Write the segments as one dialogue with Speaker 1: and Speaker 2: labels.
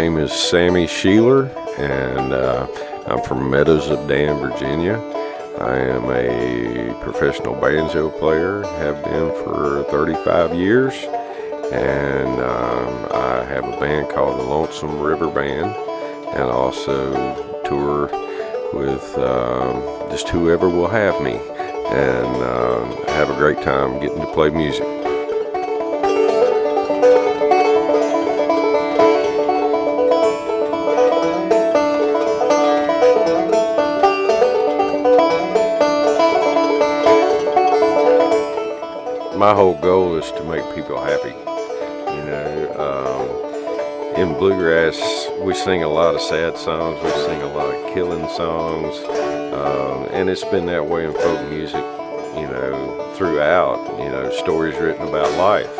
Speaker 1: name is Sammy Shelor, and I'm from Meadows of Dan, Virginia. I am a professional banjo player, have been for 35 years, and I have a band called the Lonesome River Band, and also tour with just whoever will have me, and have a great time getting to play music. My whole goal is to make people happy. You know, in bluegrass, we sing a lot of sad songs, we sing a lot of killing songs, and it's been that way in folk music, you know, throughout, you know, stories written about life.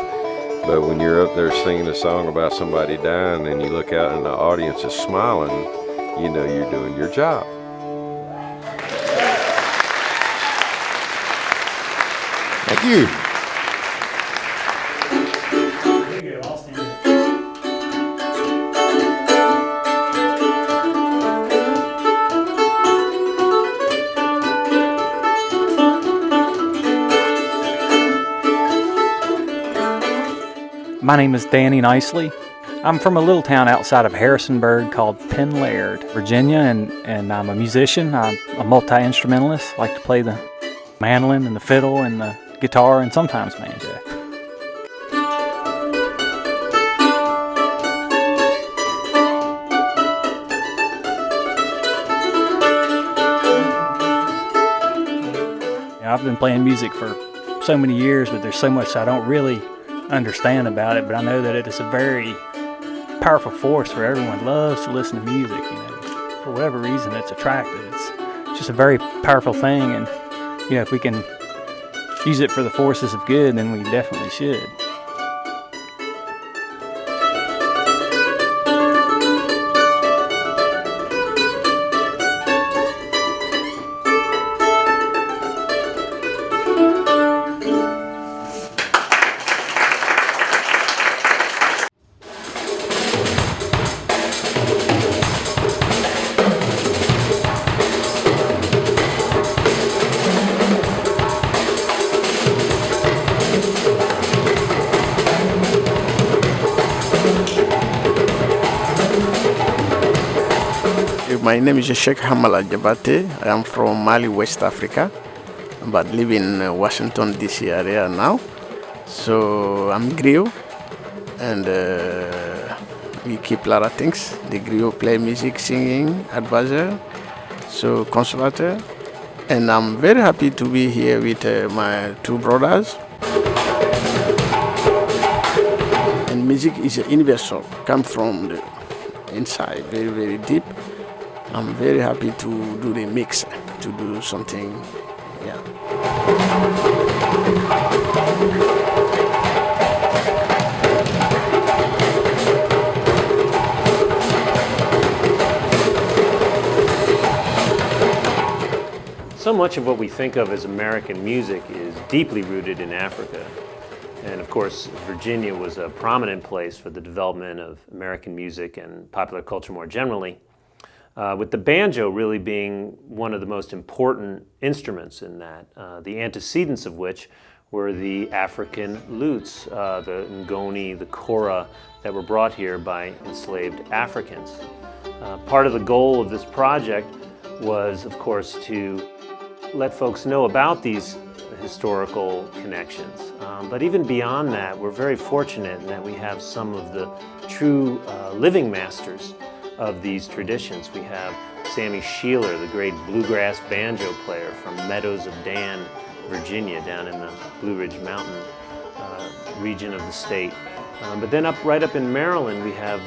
Speaker 1: But when you're up there singing a song about somebody dying and you look out and the audience is smiling, you know you're doing your job.
Speaker 2: Thank you.
Speaker 3: My name is Danny Knicely. I'm from a little town outside of Harrisonburg called Penn Laird, Virginia, and I'm a musician. I'm a multi-instrumentalist. I like to play the mandolin and the fiddle and the guitar and sometimes banjo. I've been playing music for so many years, but there's so much I don't really understand about it, but I know that it is a very powerful force for everyone. Loves to listen to music, you know, for whatever reason it's attractive. It's just a very powerful thing, and you know, if we can use it for the forces of good, then we definitely should.
Speaker 4: My name is Cheick Hamala Diabate. I am from Mali, West Africa, but live in Washington, D.C. area now. So I'm griot, and we keep a lot of things. The griot play music, singing, advisor, so conservator. And I'm very happy to be here with my two brothers. And music is universal, come from the inside, very, very deep. I'm very happy to do the mix, to do something, yeah.
Speaker 5: So much of what we think of as American music is deeply rooted in Africa. And of course, Virginia was a prominent place for the development of American music and popular culture more generally. With the banjo really being one of the most important instruments in that, the antecedents of which were the African lutes, the ngoni, the kora, that were brought here by enslaved Africans. Part of the goal of this project was, of course, to let folks know about these historical connections. But even beyond that, we're very fortunate in that we have some of the true living masters of these traditions. We have Sammy Shelor, the great bluegrass banjo player from Meadows of Dan, Virginia, down in the Blue Ridge Mountain region of the state. But then right up in Maryland, we have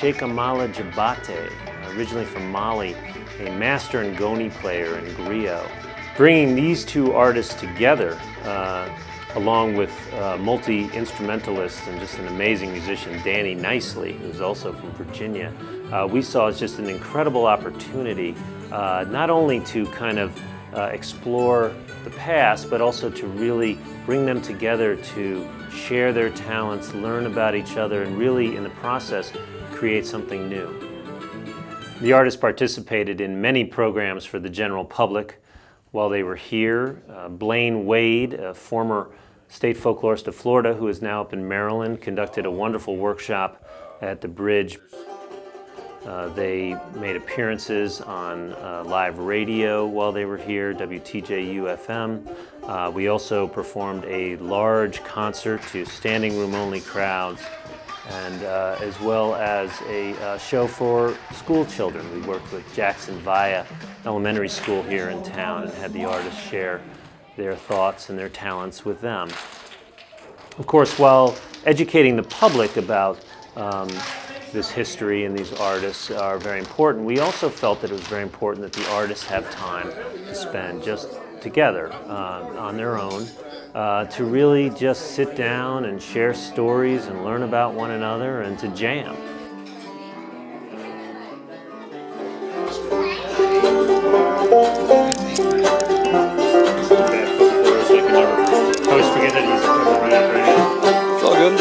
Speaker 5: Cheick Hamala Diabate, originally from Mali, a master ngoni player and griot. Bringing these two artists together, along with multi-instrumentalist and just an amazing musician, Danny Knicely, who's also from Virginia, we saw as just an incredible opportunity, not only to kind of explore the past, but also to really bring them together to share their talents, learn about each other, and really, in the process, create something new. The artists participated in many programs for the general public while they were here. Blaine Wade, a former state folklorist of Florida who is now up in Maryland, conducted a wonderful workshop at the Bridge. They made appearances on live radio while they were here, WTJU-FM. We also performed a large concert to standing room only crowds, and as well as a show for school children. We worked with Jackson Via Elementary School here in town and had the artists share their thoughts and their talents with them. Of course, while educating the public about this history and these artists are very important, we also felt that it was very important that the artists have time to spend just together on their own, to really just sit down and share stories and learn about one another and to jam.
Speaker 6: It's all good.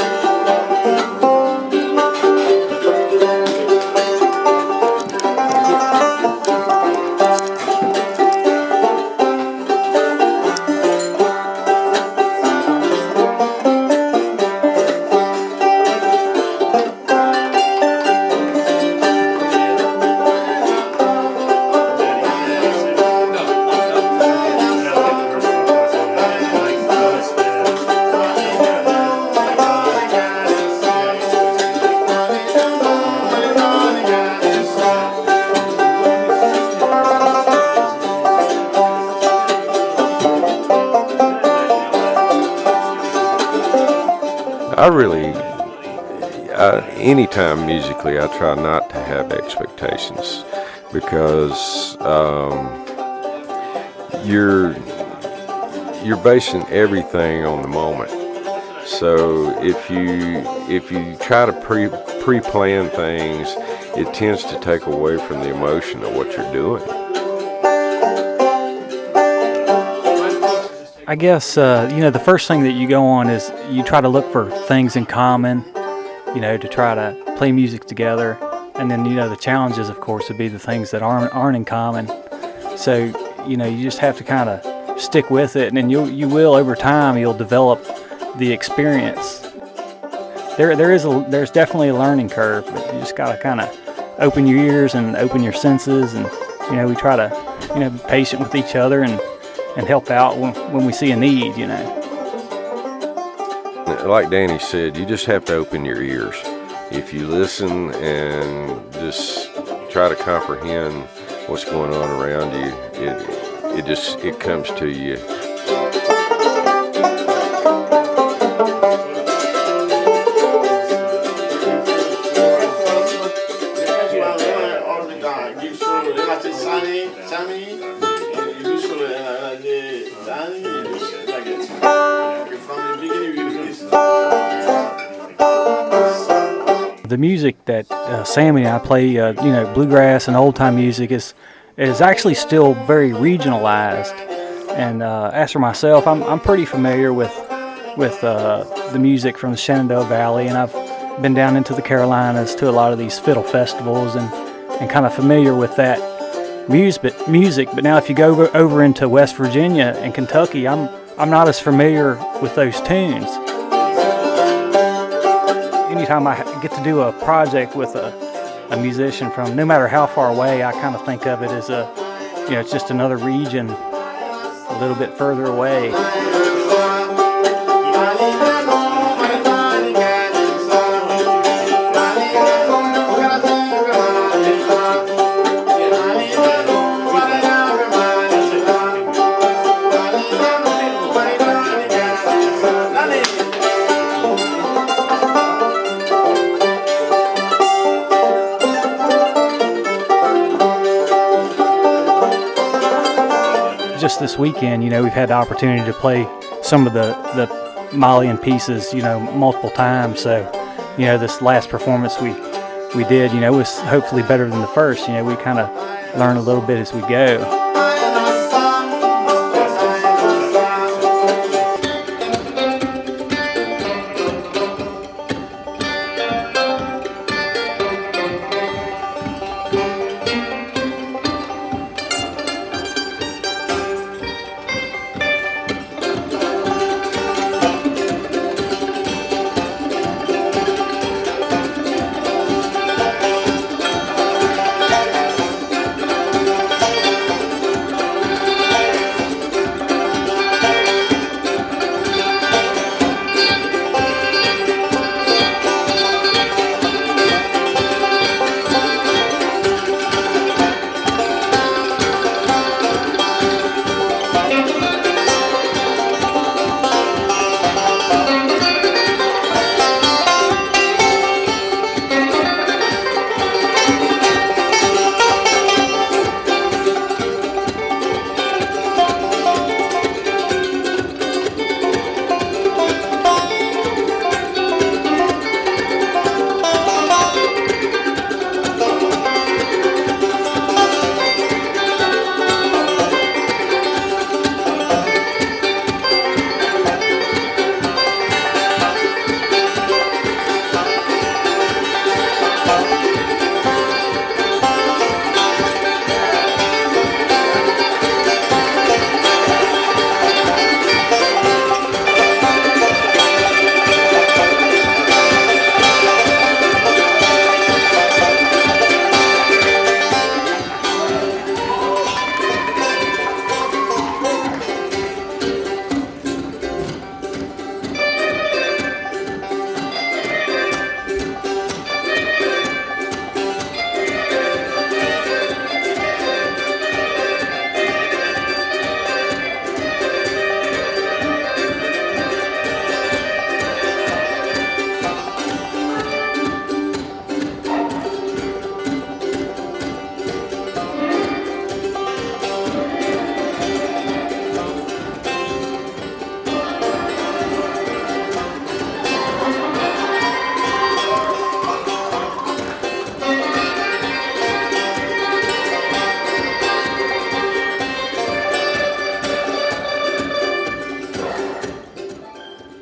Speaker 1: Anytime musically, I try not to have expectations, because you're basing everything on the moment. So if you try to pre-plan things, it tends to take away from the emotion of what you're doing.
Speaker 3: I guess, the first thing that you go on is you try to look for things in common, to try to play music together. And then, the challenges, of course, would be the things that aren't in common. So, you just have to kind of stick with it, and then you will, over time, you'll develop the experience. There's definitely a learning curve, but you just got to kind of open your ears and open your senses, and, we try to, be patient with each other and help out when we see a need,
Speaker 1: Like Danny said, you just have to open your ears. If you listen and just try to comprehend what's going on around you, it comes to you.
Speaker 3: The music that Sammy and I play, bluegrass and old-time music is actually still very regionalized. And as for myself, I'm pretty familiar with the music from the Shenandoah Valley, and I've been down into the Carolinas to a lot of these fiddle festivals and kind of familiar with that music. But now if you go over into West Virginia and Kentucky, I'm not as familiar with those tunes. Anytime I get to do a project with a musician from no matter how far away, I kind of think of it as it's just another region a little bit further away. Just this weekend, we've had the opportunity to play some of the Malian pieces, multiple times. So, this last performance we did, was hopefully better than the first. We kind of learn a little bit as we go.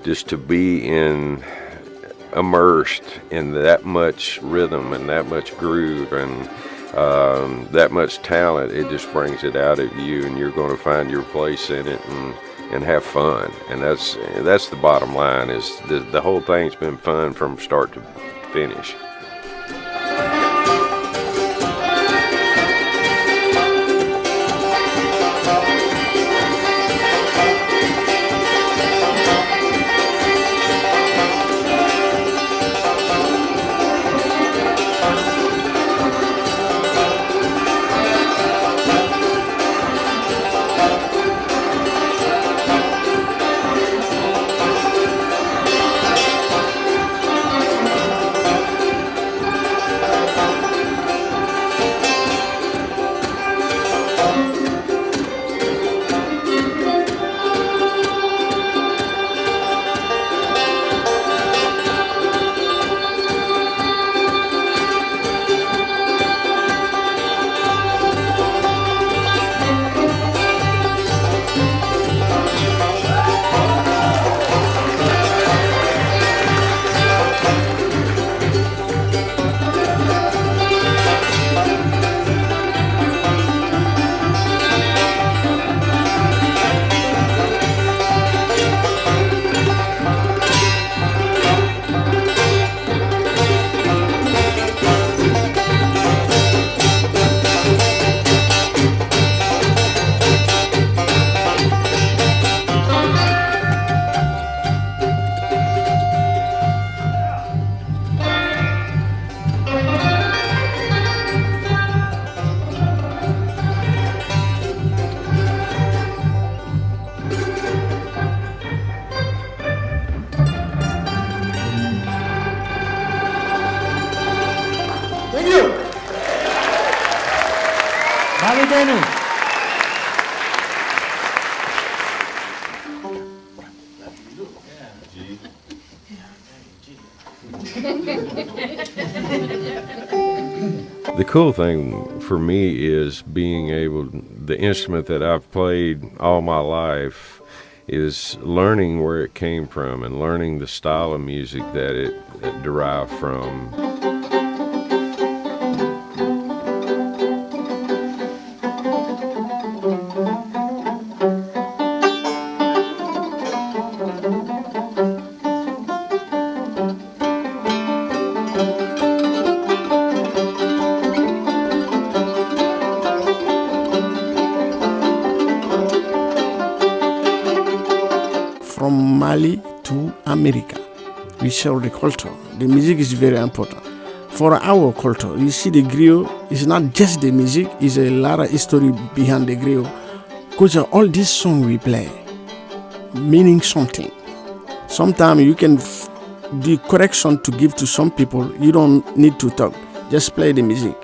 Speaker 1: just to be immersed in that much rhythm and that much groove and that much talent, it just brings it out of you, and you're going to find your place in it and have fun. And that's the bottom line. Is the whole thing's been fun from start to finish.
Speaker 2: Thank you.
Speaker 1: The cool thing for me is being able, the instrument that I've played all my life, is learning where it came from and learning the style of music that it derived from.
Speaker 4: From Mali to America, we share the culture. The music is very important. For our culture, you see the griot is not just the music, it's a lot of history behind the griot. Because all these songs we play, meaning something. Sometimes you can, the correction to give to some people, you don't need to talk, just play the music.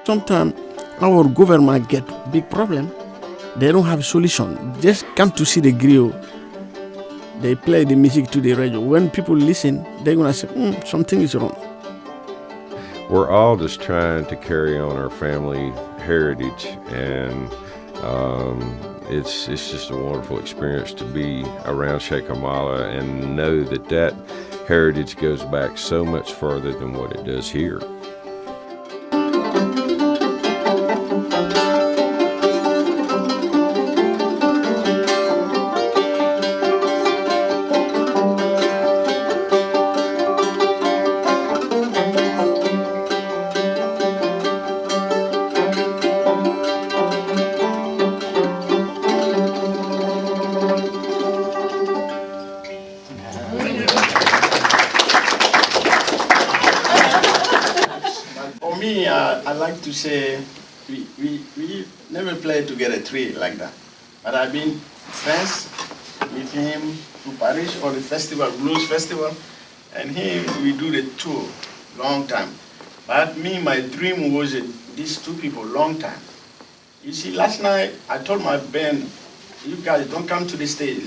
Speaker 4: Sometimes our government get big problem. They don't have solution. Just come to see the griot. They play the music to the radio. When people listen, they're gonna say, something is wrong.
Speaker 1: We're all just trying to carry on our family heritage, and it's just a wonderful experience to be around Cheick Hamala and know that heritage goes back so much further than what it does here.
Speaker 4: For me, I like to say we never played together three like that. But I've been friends with him to Paris or the festival, blues festival, and him we do the tour long time. But me, my dream was these two people long time. You see, last night I told my band, you guys don't come to the stage.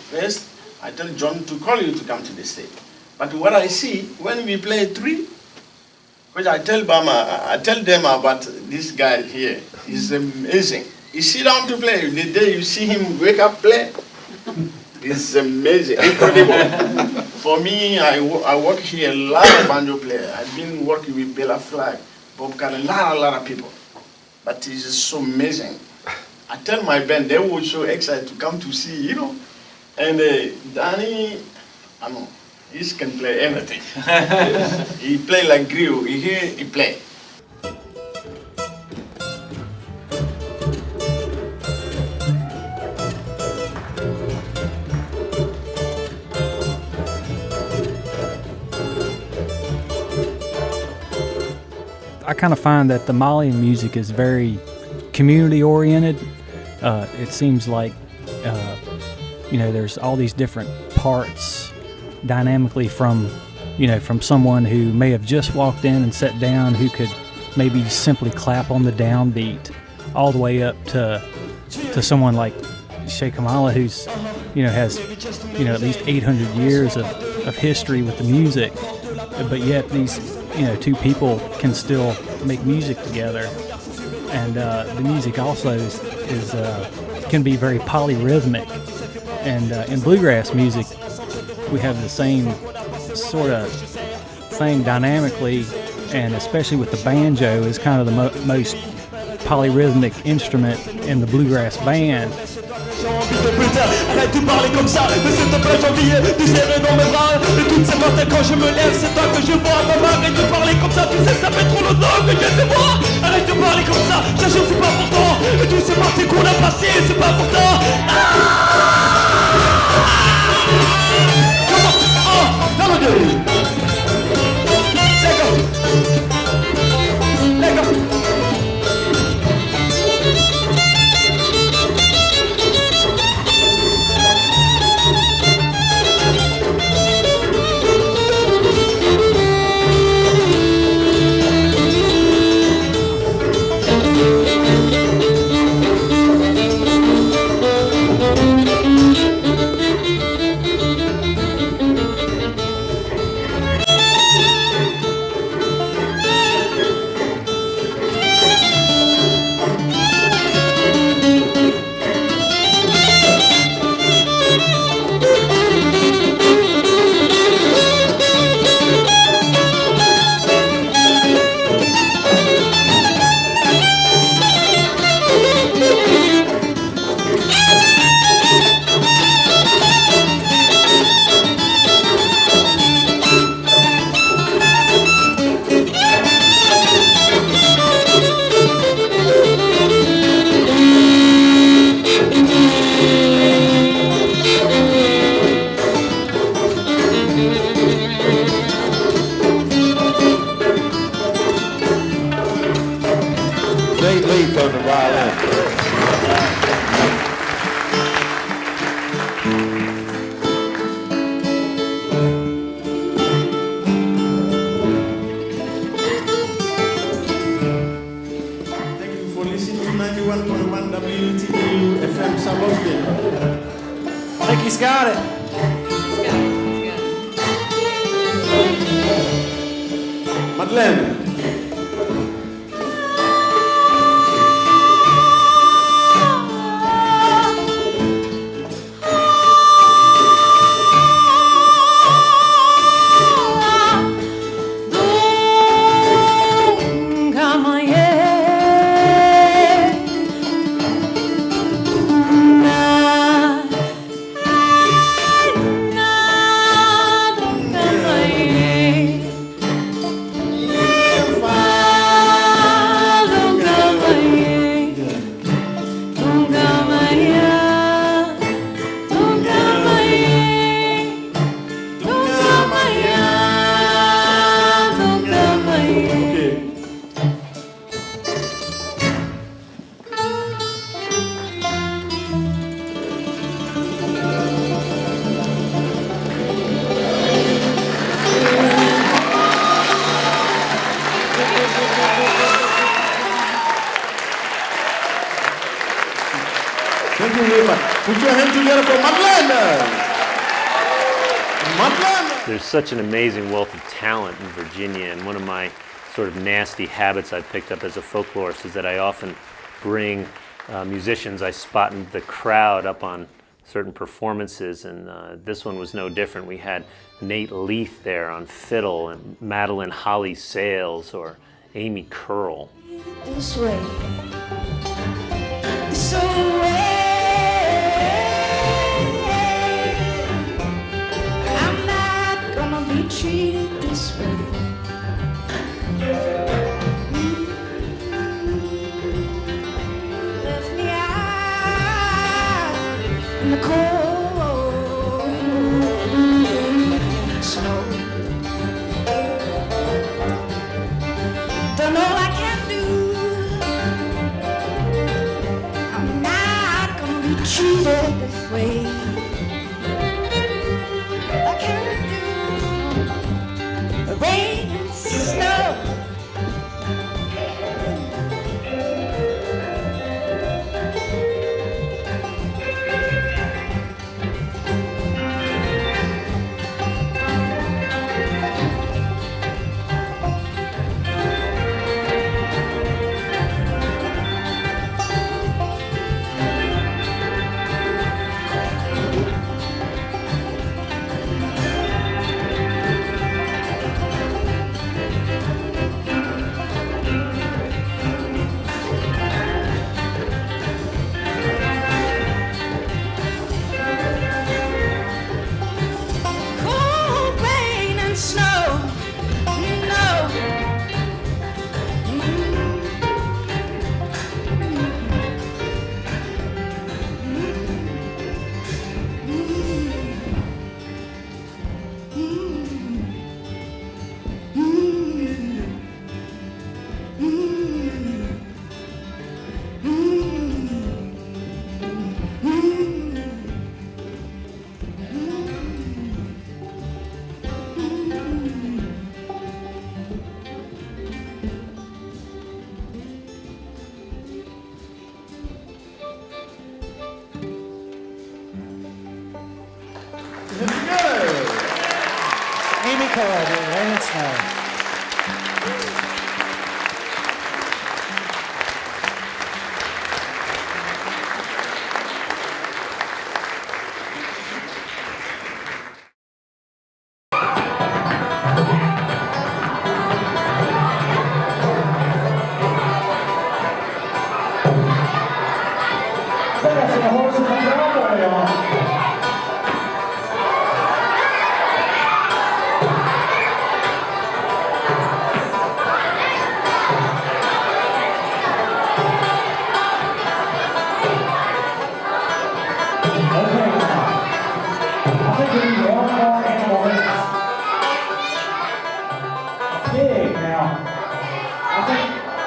Speaker 4: First, I tell John to call you to come to the stage. But what I see, when we play 3, because I tell them about this guy here. He's amazing. He sit down to play. The day you see him wake up play, it's amazing, incredible. For me, I work here, a lot of banjo players. I've been working with Bella Flag, Bob Callen, a lot of people. But it's just so amazing. I tell my band, they were so excited to come to see, you know. And Danny, I know, he can play anything. He play like griot. He hear, he play.
Speaker 3: I kind of find that the Malian music is very community oriented. It seems like, there's all these different parts dynamically from someone who may have just walked in and sat down, who could maybe simply clap on the downbeat, all the way up to someone like Cheick Hamala, who's, has, at least 800 years of history with the music, but yet these, 2 people can still make music together. And the music also can be very polyrhythmic. And in bluegrass music, we have the same sort of thing dynamically, and especially with the banjo is kind of the most polyrhythmic instrument in the bluegrass band.
Speaker 6: Arrête de parler comme ça, mais c'est un peu janvier, tu serré dans mes bras. Et toutes ces matins quand je me lève, c'est toi que je vois. Maman, arrête de parler comme ça, tu sais, ça fait trop longtemps que je viens te voir. Arrête de parler comme ça, j'assure, c'est pas pourtant. Et tous ces matins qu'on a passés, c'est pas pourtant. Come on, come on, dude. Let go. Let go.
Speaker 7: I think he's got it. Madeleine.
Speaker 6: Yeah.
Speaker 7: Put your hands together for Madeleine. Madeleine.
Speaker 5: There's such an amazing wealth of talent in Virginia, and one of my sort of nasty habits I've picked up as a folklorist is that I often bring musicians I spot in the crowd up on certain performances, and this one was no different. We had Nate Leith there on fiddle, and Madeline Holly Sales, or Amy Curl.
Speaker 8: This way, this way. I'm not gonna be treated this way. Left me out in the cold snow. Done all I can do. I'm not gonna be treated this way. I can't do rain and snow. Cold rain and snow. No.
Speaker 9: Amy Curl doing Rain and Snow.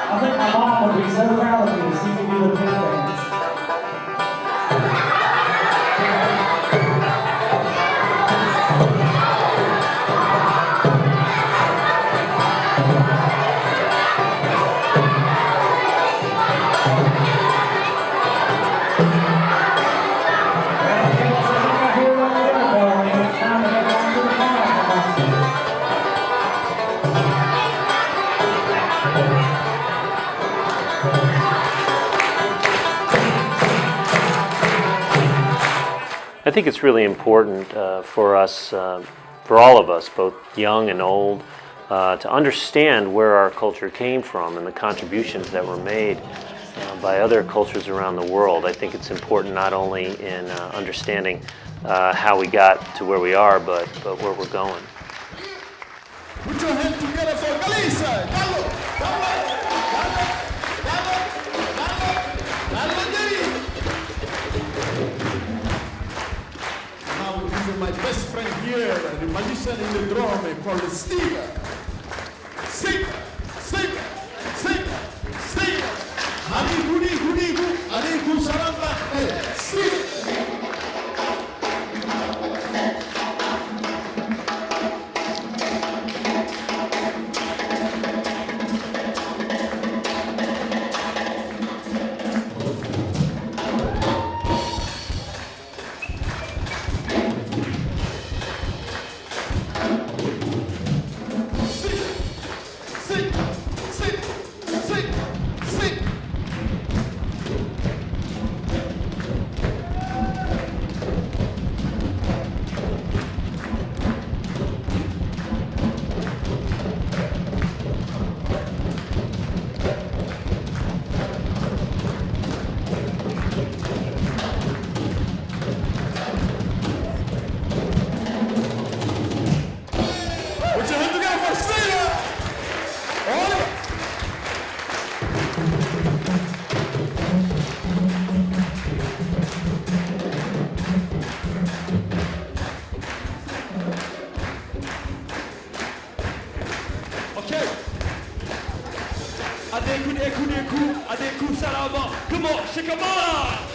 Speaker 10: I think my mom would be so proud of me to see me do the pig dance.
Speaker 5: I think it's really important for us, for all of us, both young and old, to understand where our culture came from and the contributions that were made by other cultures around the world. I think it's important not only in understanding how we got to where we are, but where we're going.
Speaker 7: Put your hands together for Galisa. Gallo, gallo, Now we visit my best friend here, the magician in the drum called Steve. Sing, sing, sing, sing. Hadi hudi hudi hu, hadi hu saranda, Steve.
Speaker 6: des coups, à des coups à l'avant. Come on, Cheick Hamala!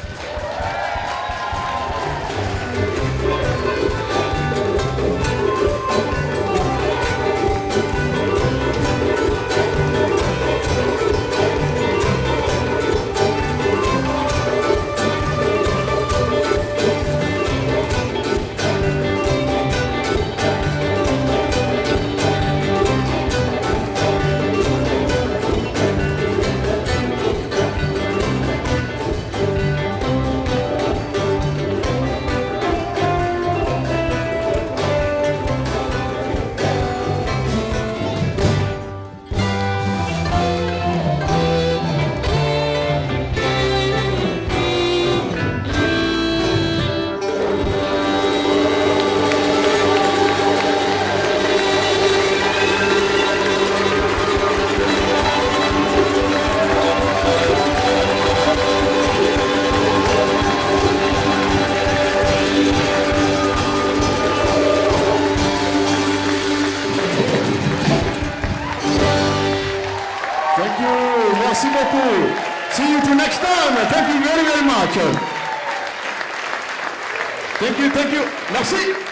Speaker 7: Thank you. Merci beaucoup. See you till next time. Thank you very, very much. Thank you. Merci.